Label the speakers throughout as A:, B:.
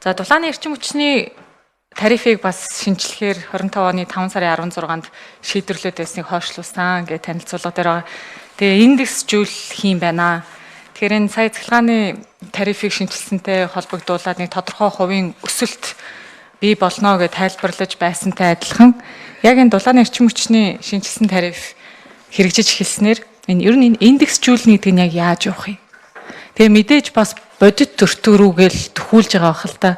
A: За дулааны эрчим хүчний тарифыг бас шинжилгээр 25 оны 5 сарын 16-нд шийдвэрлээд байсныг хойшлуулсан гэж танилцуулга дээр байгаа. Тэгээ индекс жуулах юм байна. Тэгэхээр энэ сая цахилгааны тарифыг шинжилсэнтэй холбогдуулаад нэг тодорхой хувийн өсөлт бий болно гэж тайлбарлаж байсантай адилхан яг энэ дулааны эрчим хүчний шинжилсэн тариф хэрэгжиж эхэлснээр энэ ер нь индекс жуулна гэдэг нь яг яаж явах юм. Тэгээ мэдээж бас бодит төртгөрүүгээл төхүүлж байгаа бахал та.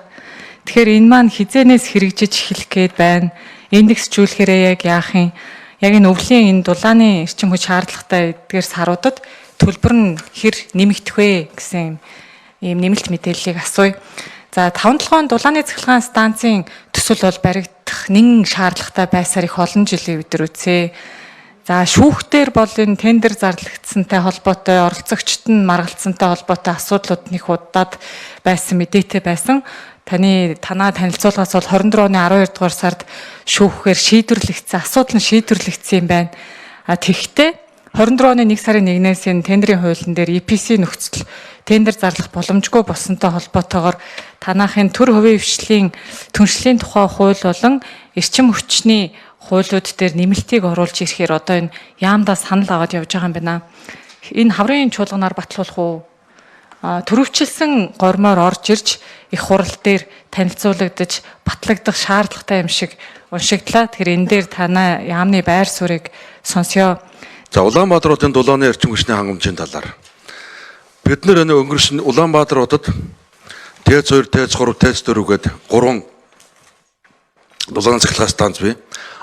A: Тэгэхээр энэ маань хизээнээс хэрэгжиж эхлэх гээд байна. Индекс жүүлэхээрээ яг яах юм? Яг энэ өвлийн энэ дулааны эрчим хүч шаардлагатай эдгээр саруудад төлбөр нь хэр нэмэгдэх вэ гэсэн ийм нэмэлт мэдээллийг асууя. За 5-7 дулааны цахилгаан станцын төсөл бол баригдах нэн шаардлагатай байсаар их олон жилийн өдөр үзье. За шүүхтэр бол энэ тендер зарлагдсантай холбоотой, оролцогчд нь маргалцсантай холбоотой асуудлууд нэг удаад байсан мэдээтэй байсан. Танаа танилцуулгаас бол 24 оны 12 дугаар сард шүүхээр шийдвэрлэгдсэн, асуудал нь шийдвэрлэгдсэн юм байна. Тэгэхдээ 24 оны 1 сарын 1-ээс энэ тендерийн хуулийн дээр EPC нөхцөл тендер зарлах боломжгүй болсонтой холбоотойгоор танаахын төр хувийн хвшлийн түншлэлийн тухай хууль болон эрчим хүчний хуулиуд дээр нэмэлтийг оруулж ирэхээр одоо энэ яамдаа санал аваад явж байгаа юм байна. Энэ хаврын чуулганаар батлуулах уу? Төрөвчлсөн гормоор орж ирж их хурал дээр танилцуулагдаж батлагдах шаардлагатай юм шиг уншигдлаа. Тэгэхээр энэ дээр танаа яамны байр суурийг сонсё.
B: За Улаанбаатар хотын дулааны эрчим хүчний хангамжийн талаар бид нэр өнгөрсөн Улаанбаатар хотод ТЭЦ 2, ТЭЦ 3, ТЭЦ 4 гээд 3 дулааны цахилгаан станц бий.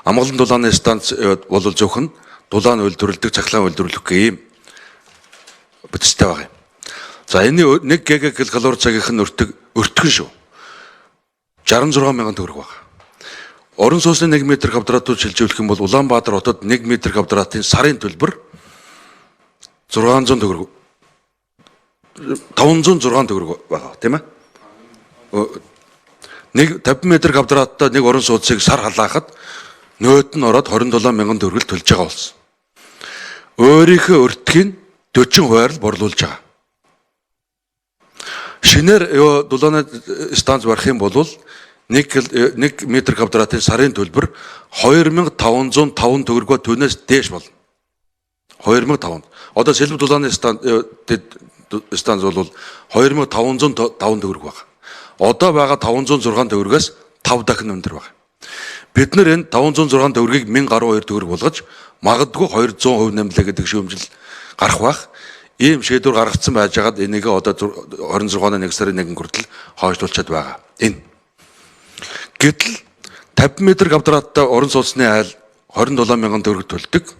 B: Амгалан дулааны станц бол зөвхөн дулаан үйлдвэрлэдэг, цахилгаан үйлдвэрлэх гэм бүтцтэй байгаа юм. За энэ 1 гигакалори цагийнх нь өртгөн шүү. 66 мянган төгрөг байна. Орон сууцны 1 м квадратууд шилжүүлэх юм бол Улаанбаатар хотод 1 м квадратын сарын төлбөр 600 төгрөг. 506 төгрөг байгаа тийм ээ. 50 м квадраттай нэг орон сууцыг сар халаахад нөөд нь ороод 27 мянган төгрөг төлж байгаа болсон. Өөрийнхөө өртгийг 40 хувиар л борлуулж байгаа. Шинээр дулааны станц барих юм бол 1 м квадратын сарын төлбөр 2505 төгрөгөө түүнээс дээш болно. 2500. Одоо Сэлб дулааны станц бол 2505 төгрөг байна. Одоо байгаа 506 төгрөгөөс 5 дахин өндөр байна. Бид нэр энэ 506 төгрөгийг 1012 төгрөг болгож магадгүй 200% нэмлээ гэдэг шүүмжил гарах байх. Ийм шийдвэр гаргацсан байж байгаад энийг одоо 26 оны 1 сарын 1 хүртэл хойшлуулчаад байгаа. Энэ гэтэл 50 м квадраттай орон сууцны айл 27 мянган төгрөг төлдөг.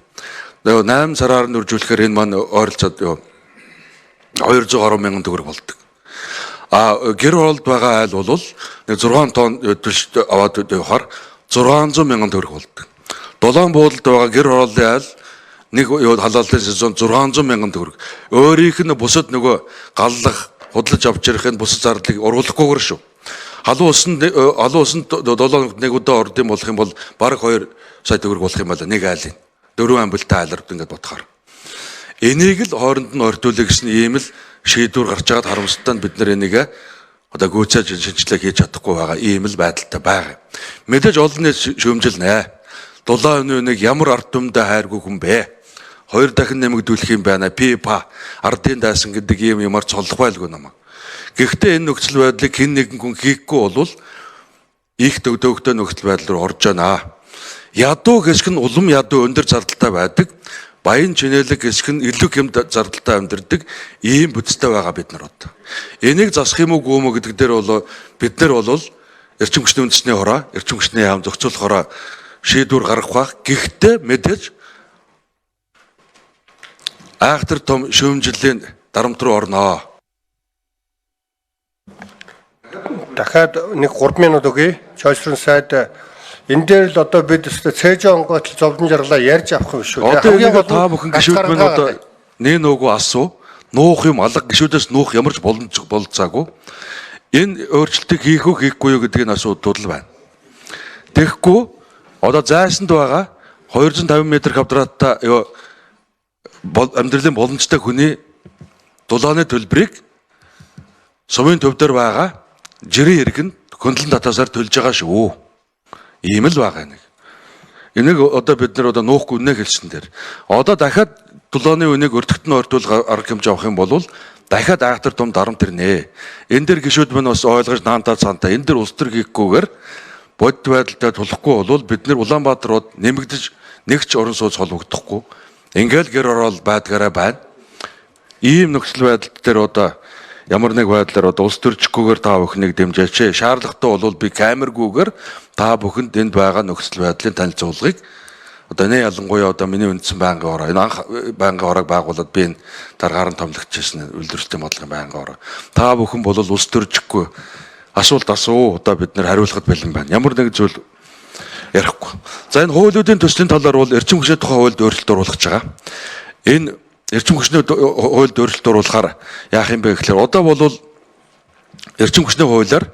B: 8 сараар нь үржүүлэхээр энэ маань ойролцоод 210 мянган төгрөг болдог. Гэр оролд байгаа айл бол 6 тонн аваад явахаар 600 мянган төгрөг болдог. Дулаан буудалд байгаа гэр ороолын айл нэг халаалтын сезон 600 мянган төгрөг. Өөрийнх нь бусад нөгөө галлах, худалдаж авч ярихын бусад зардлыг ургуулахгүйгээр шүү. Халуун усанд 7 нэг удаа орд юм болох юм бол бараг 2 сая төгрөг болох юм байна. Нэг айлын 4 амбилтай айлаар ингээд бодохоор. Энийг л хооронд нь ортуулъя гэсэн ийм л шийдвэр гарч байгаад харамсалтай нь бид нар энийг одоо гүйцээж шинжилгээ хийж чадахгүй байгаа ийм л байдалтай байгаа. Мэдээж олон нийт шүүмжилнэ. Дулаан өнөөнийг ямар ард түмэндээ хайргүй хүн бэ? 2 дахин нэмэгдүүлэх юм байна. ПИПА ардын дайсан гэдэг ийм ямар цолох байлгүй намаа. Гэхдээ энэ нөхцөл байдлыг хэн нэгэн хүн хийхгүй бол их төвдөгтэй нөхцөл байдал руу орж байна. Ядуу гисг нь улам ядуу өндөр зардалтай байдаг. Баян чинэлэг гисг нь илүү хэм зардалтай амьдэрдэг ийм бүтцтэй байгаа бид нар одоо. Энийг засах юм уу гүм үү гэдэг дээр бол бид нар бол эрчим хүчний үндэсний хороо, эрчим хүчний яам зохицуулахаараа шийдвэр гаргах байх. Гэхдээ мэдээж айхтар том шүүмжлэлийн дарамт руу орноо.
C: Дахиад нэг 3 минут өгье. Чойсрын сайд энэ дээр л одоо бид цээж онгойтл зовлон жаргалаа ярьж авах юм шүү.
B: Одоо энэ та бүхэн гişүүд минь одоо нэ нөгөө асуу, нуух юм алга гişүүдээс нуух ямар ч болцаагүй. Энэ өөрчлөлтийг хийх үү хийхгүй юу гэдгийг асуудал байна. Тэгэхгүй одоо зайсанд байгаа 250 м квадраттай амьдралын боломжтой хүний дулааны төлбөрийг сумын төв дээр байгаа жирийн хэрэг нь хөндлөн татасаар төлж байгаа шүү. Ийм л байгаа нэг. Энийг одоо бид нар одоо нуухгүй үнэ хэлсэн дээр. Одоо дахиад дулааны үнийг өртөгтөн ойртуулах арга хэмжээ авах юм бол дахиад айхтар том дарамт ирнэ. Энэ дэр гişүүд мань бас ойлгож наантаа цаантаа энэ дэр улс төр хийхгүйгээр бодит байдалтай тулахгүй бол бид нар Улаанбаатарууд нэмэгдэж нэг ч орон сууц холбогдохгүй. Ингээл гэр орол байдгаараа байна. Ийм нөхцөл байдал дээр одоо ямар нэг байдлаар одоо улс төрчгүйгээр та бүхнийг дэмжээч. Шаардлагатай бол би камергүйгээр та бүхэнд энд байгаа нөхцөл байдлын танилцуулгыг одоо энэ ялангуяа одоо миний үндсэн байнгын ороо энэ анх байнгын ороог байгуулад би энэ дараагаар нь томлогдчихсэн үйлдвэрлэлийн бодлогын байнгын ороо. Та бүхэн бол улс төрчгүй асуулт асуу одоо бид нэр хариулахад бэлэн байна. Ямар нэг зүйл ярихгүй. За энэ хуулиудын төслийн талаар бол эрчим хүчний тухай хуульд өөрчлөлт оруулах байгаа. Энэ эрчим хүчний хуульд өөрчлөлт оруулахаар яах юм бэ гэхээр одоо бол эрчим хүчний хуулиар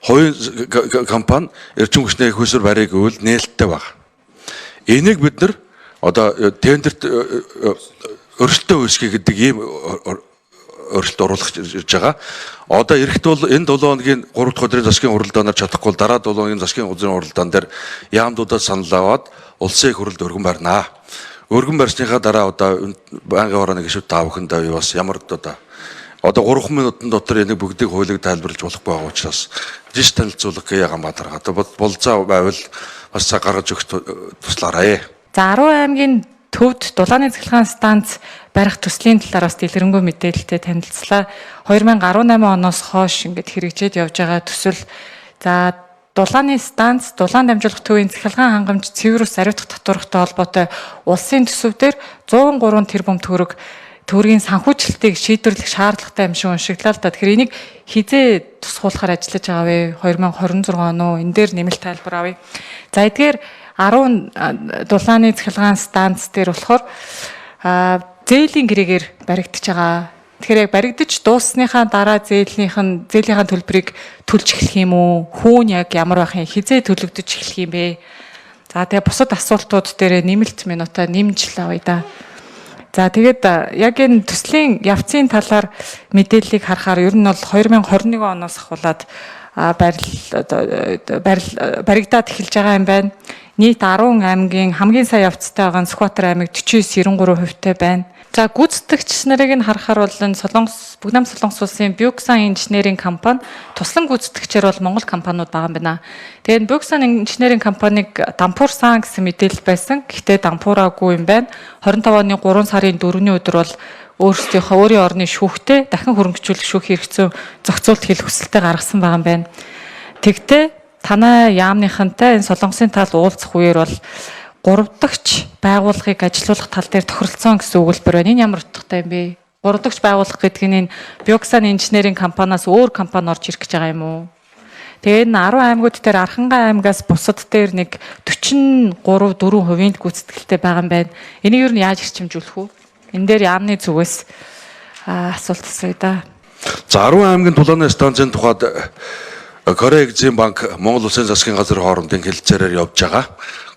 B: хоёрын компани эрчим хүчний хөлсөр барийг үйл нээлттэй байна. Энийг бид нар одоо тендерт өрсөлтөө үүсгэх гэдэг ийм өөрчлөлт оруулах гэж байгаа. Одоо эрэхт бол энэ 7 хоногийн 3 дахь өдрийн засгийн хуралдаанаар чадахгүй дараа 7 хоногийн засгийн хуралдаан дээр яамдуудад санал аваад улсын их хурлд өргөн барьнаа. Өргөн барьсныхаа дараа одоо байнгын орооны гишүүд та бүхэндээ юу бас ямар одоо 3 минутын дотор энийг бүгдийг хуулийг тайлбарлаж болохгүй байгаа учраас жиш танилцуулга ягаан бадарга. Одоо болцоо байвал бас цаг гаргаж өгч туслаарай.
A: За 10 аймгийн төвд дулааны цахилгаан станц барих төслийн талаар бас дэлгэрэнгүй мэдээлэлтэй танилцлаа. 2018 оноос хойш ингээд хэрэгжээд явж байгаа төсөл за дулааны станц, дулаан дамжуулах төвийн цахилгаан хангамж цэврус ариутгах татвартай холбоотой улсын төсөвдөр 103 тэрбум төгрөгийн санхүүжилтийг шийдвэрлэх шаардлагатай юм шиг уншиглаа л да. Тэгэхээр энийг хизээ тусгуулахаар ажиллаж байгаа вэ? 2026 он уу? Энэ дээр нэмэлт тайлбар авъя. За эдгээр 10 дулааны цахилгаан станц дээр болохоор зээлийн гэрээгээр баригдаж байгаа. Тэгэхээр яг баригдаж дууссныхаа дараа зээлийнхаа төлбөрийг төлж эхлэх юм уу? Хүүн яг ямар байх юм? Хизээ төлөгдөж эхлэх юм бэ? За тэгээ бусад асуултууд дээр нэмэлт минутаа нэмж л авъя да. За тэгээд яг энэ төслийн явцын талаар мэдээллийг харахаар ер нь бол 2021 оноос ахуулаад баригдаад эхэлж байгаа юм байна. Нийт 10 аймгийн хамгийн сайн явцтай байгаа Сүхбаатар аймаг 49-93% байна. За гүйцэтгэгч нарыг нь харахаар бол энэ Бүгдам Солонгос улсын Бюксан инженерийн компани туслан гүйцэтгэгчээр бол Монгол компаниуд байгаа юм байна. Тэгээд Бюксан инженерийн компаниг дампуурсан гэсэн мэдээлэл байсан. Гэхдээ дампуураагүй юм байна. 25 оны 3 сарын 4-ний өдөр бол өөрийн орны шүүхтэй дахин хөрөнгөжүүлэх шүүх хэрэгцээ зохицуулт хэл хүсэлтэд гаргасан байгаа юм байна. Тэгтээ танай яамныхантай энэ Солонгосын тал уулзах үеэр бол 3 дахь байгууллагыг ажилуулах тал дээр тохиролцсон гэсэн өгүүлбэр байна. Энэ ямар утгатай юм бэ? 3 дахь байгууллага гэдэг нь энэ Бюксан инженерийн компаниас өөр компани орж ирэх гэж байгаа юм уу? Тэгээ энэ 10 аймагуд дээр Архангай аймагаас бусад дээр нэг 43-4% гүйцэтгэлтэй байгаа юм байна. Энийг юу нь яаж хэрчимжүүлэх вэ? Энэ дээр яамны зүгээс асуулт асууя да.
B: За 10 аймгийн дулааны станцын тухайд Корея Экзим банк Монгол Улсын засгийн газрын хоорондын хэлэлцээрээр явж байгаа.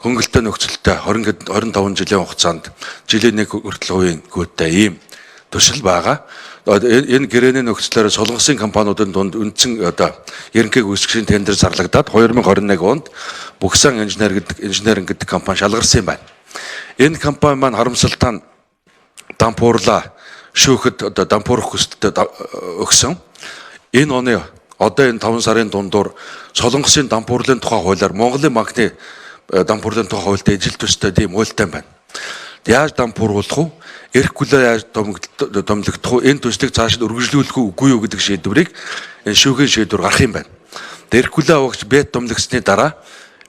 B: Хөнгөлөлтөй нөхцөлтэй 25 жилийн хугацаанд жилийн 1 хүртэл хувийн гүйтэй ийм төсөл байгаа. Энэ гэрээний нөхцлөөр Солонгосын компаниудын дунд үндсэн одоо ерөнхий гүйцэтгэгчийн тендер зарлагдаад 2021 онд Бюксан инженеринг гэдэг компани шалгарсан юм байна. Энэ компани маань харамсалтай дампуурлаа шүүхэд одоо дампуурах хүсэлтэд өгсөн. Энэ оны одоо энэ 5 сарын дундуур Солонгосын дампуурлын тухай хуулиар Монголын банкны дампуурлын тухай хуульд ижил төстэй тийм хуультай байна. Яаж дампууруулах вэ? Эрхгүлээ яаж томлогдох вэ? Энэ төслийг цаашид үргэлжлүүлэх үгүй юу гэдэг шийдвэрийг энэ шүүхийн шийдвэр гарах юм байна. Эрхгүлээ авахч бет томлогдсны дараа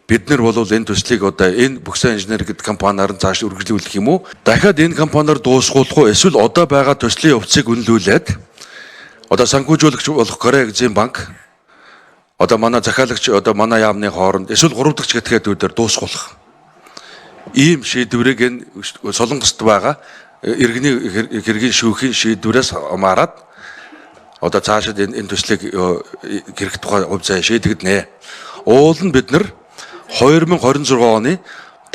B: бид нар бол энэ төслийг одоо энэ Бюксан инженер гэдэг компаниар нь цааш үргэлжлүүлэх юм уу? Дахиад энэ компаниар дуусгуулах уу? Эсвэл одоо байгаа төслийн явцыг үнэлүүлээд одоо санхүүжүүлэгч болох Корея Экзим банк одоо манай захиалагч одоо манай яамны хооронд эсвэл 3 дахь гэтгээдүүдээр дуусгуулах. Ийм шийдвэрийг энэ Солонгост байгаа иргэний хэргийн шүүхийн шийдвэрээс хамаарат одоо цаашид энэ төслийг гэрх тухай хувь зай шийдэгдэнэ. Уул нь бид нар 2026 оны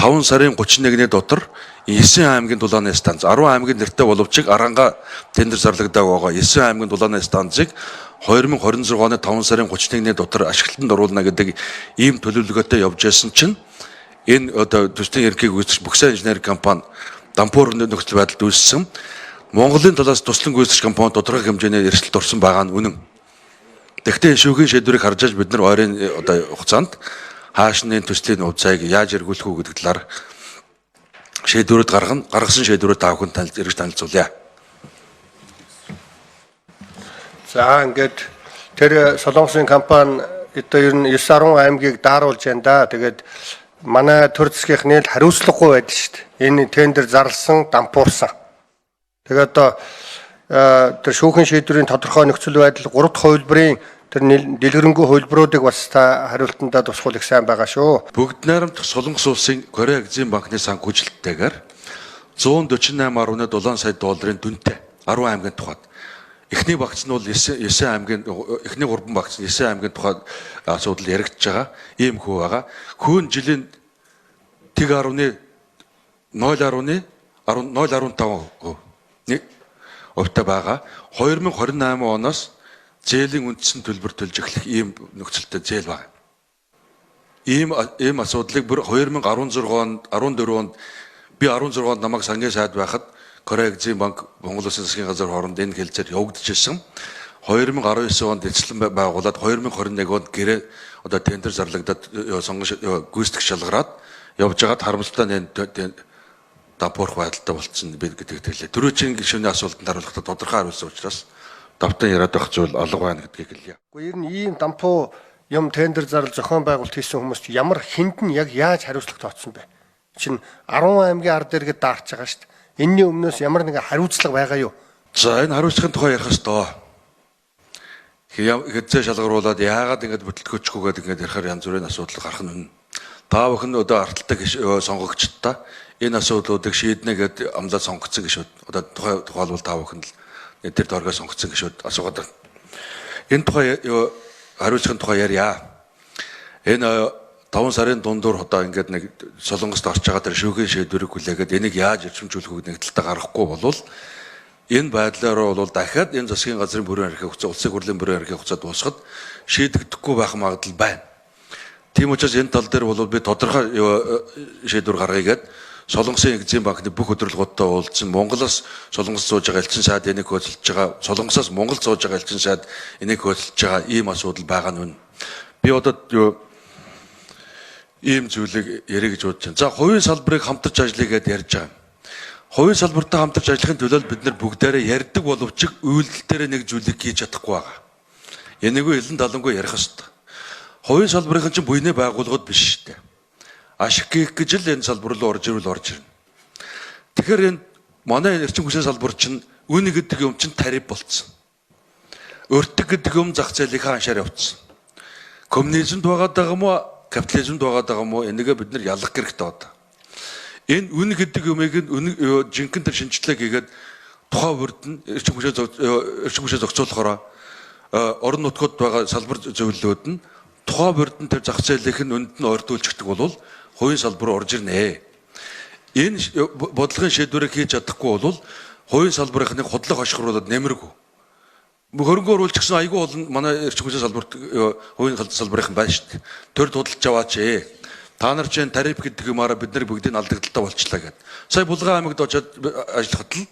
B: 5 сарын 31-ний дотор 9 аймгийн дулааны станц 10 аймгийн нэртэй боловч Аранга тендер зарлагдаад байгаа 9 аймгийн дулааны станцыг 2026 оны 5 сарын 31-ний дотор ашиглалтанд оруулна гэдэг ийм төлөвлөгөөтэй явж байсан чинь энэ одоо төслийн ерөнхийг үүсгэж Бөксөн инженерийн компани дампуур нөхцөл байдалд үүссэн Монголын талаас туслан гүйцэтгэх компани тодорхой хэмжээний эрсдэлд орсон байгаа нь үнэн. Тэгэхдээ шүүхийн шийдвэрийг харж аж бид нар ойрын одоо хугацаанд хаашны төслийн хувьцааг яаж эргүүлэх үү гэдэг талаар шийдвэрүүд гаргасан шийдвэрүүд та бүхэнд эргэж танилцуулъя.
C: За ингээд тэр Солонгосын компани одоо ер нь 9-10 аймгийг дааруулж байна да. Тэгээд манай төр засгийнхны л хариуцлагагүй байдаг шүү дээ. Энэ тендер зарласан, дампуурсан. Тэгээд одоо тэр шүүхийн шийдвэрийн тодорхой нөхцөл байдал 3 дахь хувилбарын тэр дэлгэрэнгүй хувилбаруудыг бас та хариултандаа тусгуул их сайн байгаа шүү.
B: Бүгд найрамдах Солонгос улсын Кореа Экзим банкны санхүүжилттэйгээр 148.7 сая долларын дүнтэй 10 аймгийн тухайд эхний багц нь бол 9 аймгийн эхний 3 багц нь 9 аймгийн тухайд асуудал яригдж байгаа. Ийм хүү байгаа. Хүү жилийн тэг 0.15% нэг овтой байгаа. 2028 оноос зээлийн үндсэн төлбөр төлж эхлэх ийм нөхцөлтэй зээл байна. Ийм асуудлыг бүр 2016 онд 14 онд би 16 онд намайг сангийн сайд байхад Кореа Экзим банк Монгол Улсын засгийн газар хооронд энэ хэлцээр явагдчихсан. 2019 онд эзлэн байгуулад 2021 онд гэрээ одоо тендер зарлагдаад сонгож гүйцэтгэх шалгараад явж байгаад харамсалтай дампуурах байдалтай болцсон гэдэг хэлээ. Төрөөчийн гишүүний асуултанд хариулахдаа тодорхой хариулсан учраас давтан яриад байх зүйл алга байна гэдгийг хэлье.
C: Гэхдээ ер нь ийм дампуу юм тендер зарлал зохион байгуулалт хийсэн хүмүүс ч ямар хүнд нь яг яаж хариуцлага тооцсон бэ? Чин 10 аймгийн ард иргэд даарч байгаа шүү дээ. Энэний өмнөөс ямар нэгэн хариуцлага байгаа юу?
B: За энэ хариуцлагын тухай ярих ёстой. Хэзээ шалгаруулад яагаад ингэж бүтлгөөчгүйгээд ингэж ярихаар янз бүрийн асуудал гарах нь үнэ. Та бүхэн одоо арталтай сонгогчдоо энэ асуудлуудыг шийднэ гэд амлаад сонгогдсон гişүүд. Одоо тухайлбал та бүхэн л тэр доргой сонгогдсон гişүүд асуугаад байна. Энэ тухай хариуцлагын тухай ярья. Энэ 5 сарын дундуур одоо ингээд нэг Солонгост орж байгаа тэр шүүхийн шийдвэрийг хүлээгээд энийг яаж эрчимжүүлэхийг нэг талдаа гаргахгүй болвол энэ байдлаараа бол дахиад энэ засгийн газрын бүрэн эрхийн хугацаа, улсын хурлын бүрэн эрхийн хугацаа дуусахад шийдэгдэхгүй байх магадлал байна. Тийм учраас энэ тал дээр бол би тодорхой шийдвэр гаргая гээд Солонгосын Экзим банкны бүх өдөрлөгөдтэй уулзсан Монголоос Солонгос сууж байгаа элчин сайд энийг хөдөлж байгаа, Солонгосоос Монгол сууж байгаа элчин сайд энийг хөдөлж байгаа ийм асуудал байгаа нь үнэ. Би одоо ийм зүйлийг ярих гэж бодож байна. За хувийн салбарыг хамтарч ажиллая гэдээ ярьж байгаа. Хувийн салбартай хамтарч ажиллахын төлөө бид нар бүгдээрээ ярьдаг боловч үйлдэл дээр нэг зүйлийг хийж чадахгүй байгаа. Энэгүй элен талангүй ярих ёстой. Хувийн салбарын чинь буйны байгууллагууд биш шүү дээ. Ашиг хийх гэж л энэ салбар руу орж ирвэл орж ирнэ. Тэгэхээр энэ манай эрчим хүчний салбар чинь үн гэдэг юм чинь тариф болцсон. Өртөг гэдэг юм зах зээлийнхаа аншаар явцсан. Коммунизмд байгаад байгаа юм уу, капитализмд байгаад байгаа юм уу? Энийгээ бид нар ялах хэрэгтэй байна. Энэ үн гэдэг юмыг жинхэнэ тэр шинжилгээ хийгээд тухайн бүрд нь эрчим хүчээ зохицуулахаараа орон нутгад байгаа салбар зөвлөлүүд нь тухайн бүрд нь тэр зах зээлийнх нь үнд нь ойртуулж өгдөг бол хувийн салбар орж ирнэ. Энэ бодлогын шийдвэрийг хийж чадахгүй бол хувийн салбарынхны худлах хошгруулаад нэмэргүй. Хөрөнгө оруулалт гэсэн айгүй бол манай эрчим хүчний салбарт хувийн салбарынхан байна шүү дээ. Төр тудалж аваач ээ. Та нар чинь тариф гэдэг юмараа бид нар бүгдийг алдагдaltaа болчлаа гэд. Сая Булган аймагт очиод ажиллахад л